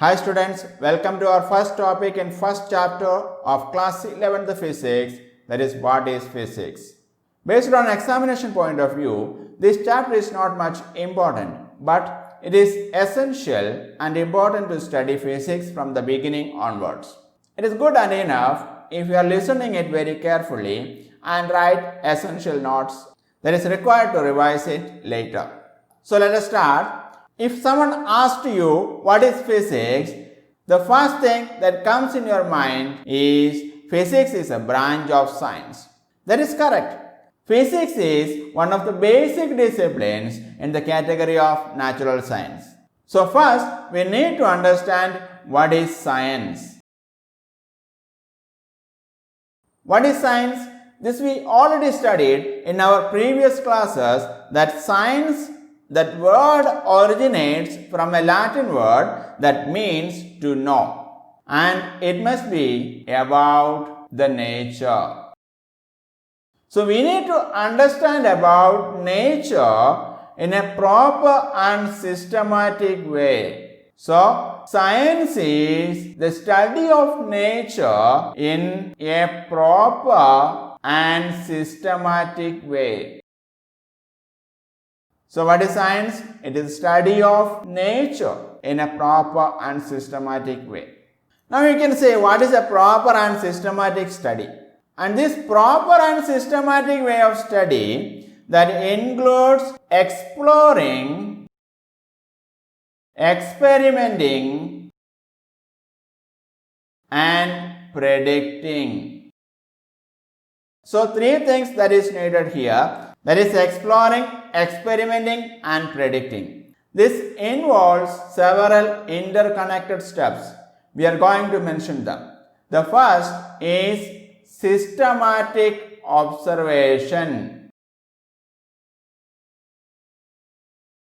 Hi students, welcome to our first topic and first chapter of class 11th physics, that is what is physics. Based on examination point of view, this chapter is not much important, but it is essential and important to study physics from the beginning onwards. It is good and enough if you are listening it very carefully and write essential notes that is required to revise it later. So let us start. If someone asked you what is physics, the first thing that comes in your mind is physics is a branch of science. That is correct. Physics is one of the basic disciplines in the category of natural science. So first, we need to understand what is science. What is science? This we already studied in our previous classes that science, that word originates from a Latin word that means to know, and it must be about the nature. So we need to understand about nature in a proper and systematic way. So science is the study of nature in a proper and systematic way. So what is science? It is study of nature in a proper and systematic way. Now you can say what is a proper and systematic study? And this proper and systematic way of study that includes exploring, experimenting and predicting. So three things that is needed here. That is exploring, experimenting and predicting. This involves several interconnected steps. We are going to mention them. The first is systematic observation.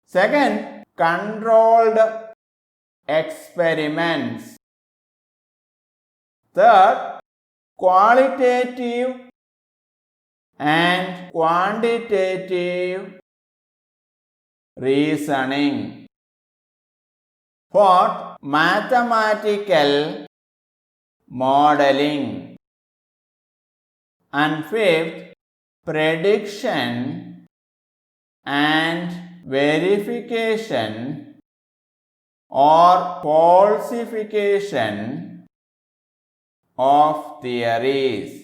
Second, controlled experiments. Third, qualitative and quantitative reasoning. Fourth, mathematical modeling. And fifth, prediction and verification or falsification of theories.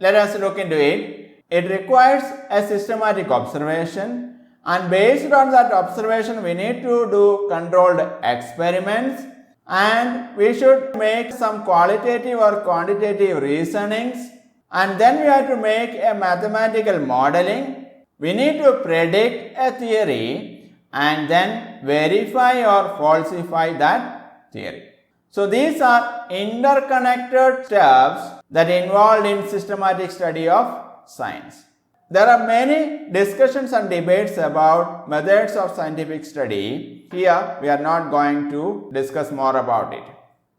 Let us look into it. It requires a systematic observation, and based on that observation we need to do controlled experiments, and we should make some qualitative or quantitative reasonings, and then we have to make a mathematical modeling. We need to predict a theory and then verify or falsify that theory. So these are interconnected steps that involved in systematic study of science. There are many discussions and debates about methods of scientific study. Here we are not going to discuss more about it.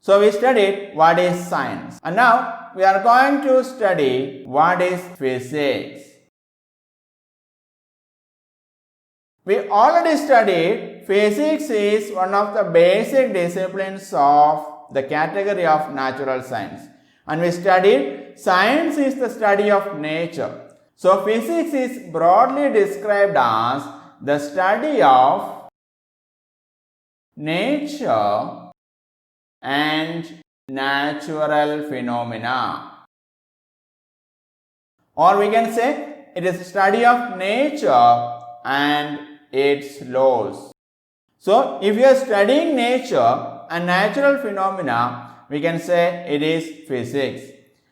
So we studied what is science, and now we are going to study what is physics. We already studied physics is one of the basic disciplines of the category of natural science, and we studied science is the study of nature. So physics is broadly described as the study of nature and natural phenomena, or we can say it is the study of nature and its laws. So if you are studying nature and natural phenomena, we can say it is physics.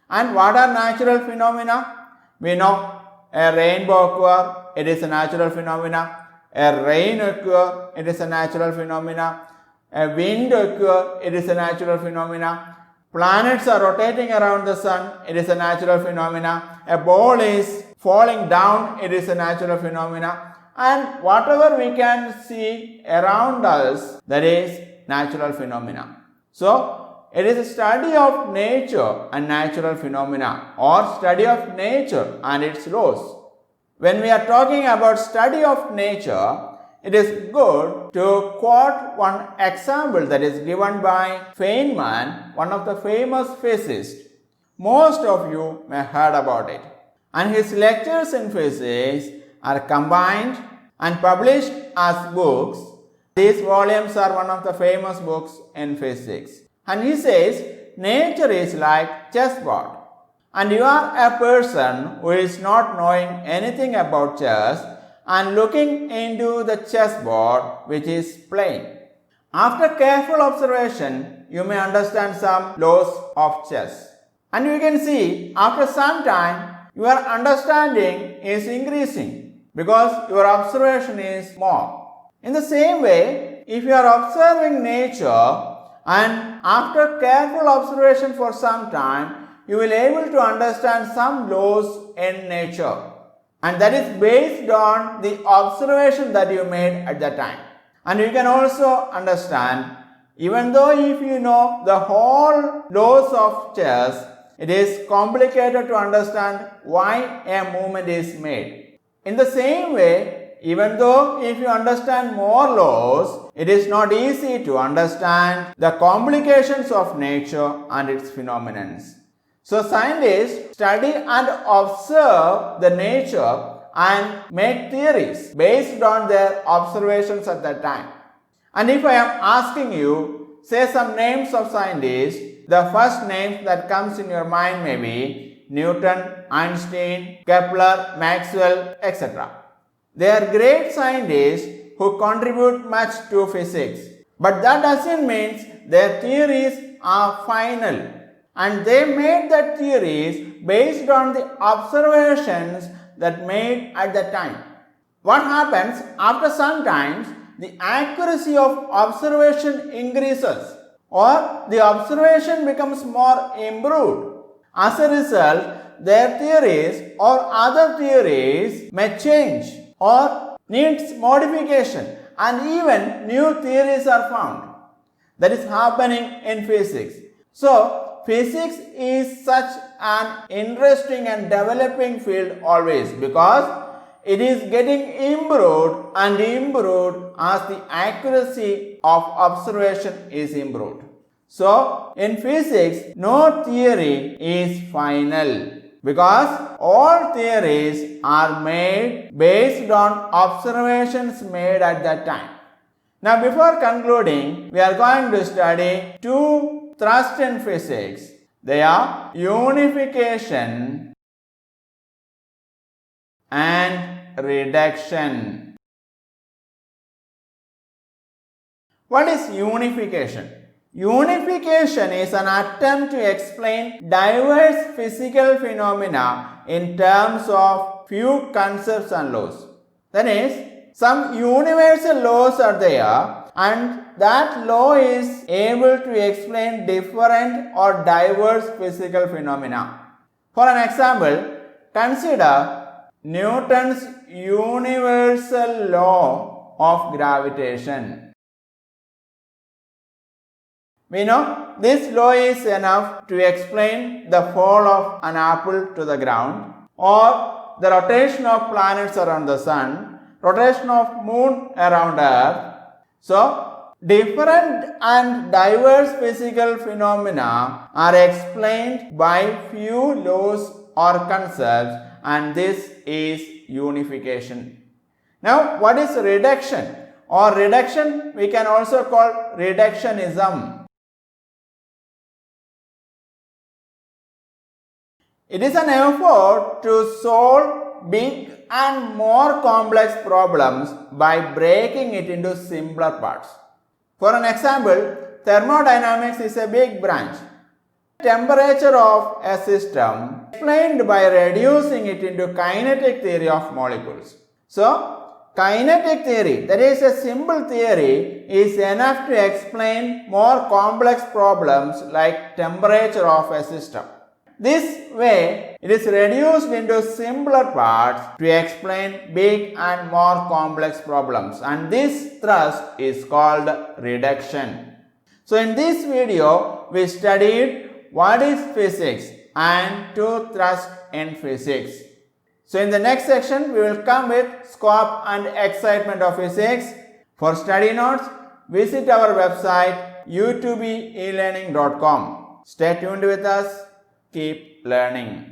And what are natural phenomena? We know a rainbow occur, it is a natural phenomena. A rain occur, it is a natural phenomena. A wind occur, it is a natural phenomena. Planets are rotating around the sun, it is a natural phenomena. A ball is falling down, it is a natural phenomena. And whatever we can see around us, that is natural phenomena. So it is a study of nature and natural phenomena, or study of nature and its laws. When we are talking about study of nature, it is good to quote one example that is given by Feynman, one of the famous physicists. Most of you may have heard about it. And his lectures in physics are combined and published as books. These volumes are one of the famous books in physics. And he says, nature is like chessboard. And you are a person who is not knowing anything about chess and looking into the chessboard which is plain. After careful observation, you may understand some laws of chess. And you can see after some time your understanding is increasing because your observation is more. In the same way, if you are observing nature and after careful observation for some time, you will be able to understand some laws in nature. And that is based on the observation that you made at that time. And you can also understand, even though if you know the whole laws of chess, it is complicated to understand why a movement is made. In the same way, even though if you understand more laws, it is not easy to understand the complications of nature and its phenomena. So scientists study and observe the nature and make theories based on their observations at that time. And if I am asking you, say some names of scientists, the first name that comes in your mind may be Newton, Einstein, Kepler, Maxwell, etc. They are great scientists who contribute much to physics. But that doesn't mean their theories are final. And they made that theories based on the observations that made at that time. What happens after some time, the accuracy of observation increases or the observation becomes more improved. As a result, their theories or other theories may change or needs modification and even new theories are found. That is happening in physics. So, physics is such an interesting and developing field always because it is getting improved and improved as the accuracy of observation is improved. So, in physics, no theory is final because all theories are made based on observations made at that time. Now, before concluding, we are going to study two thrusts in physics. They are unification and reduction. What is unification? Unification is an attempt to explain diverse physical phenomena in terms of few concepts and laws. That is, some universal laws are there and that law is able to explain different or diverse physical phenomena. For an example, consider Newton's universal law of gravitation. We know this law is enough to explain the fall of an apple to the ground or the rotation of planets around the sun, rotation of moon around earth. So, different and diverse physical phenomena are explained by few laws or concepts, and this is unification. Now, what is reduction? Or reduction we can also call reductionism. It is an effort to solve big and more complex problems by breaking it into simpler parts. For an example, thermodynamics is a big branch. Temperature of a system explained by reducing it into kinetic theory of molecules. So, kinetic theory, that is a simple theory, is enough to explain more complex problems like temperature of a system. This way, it is reduced into simpler parts to explain big and more complex problems, and this thrust is called reduction. So, in this video, we studied what is physics and two thrusts in physics. So in the next section, we will come with scope and excitement of physics. For study notes, visit our website u2belearning.com. Stay tuned with us. Keep learning.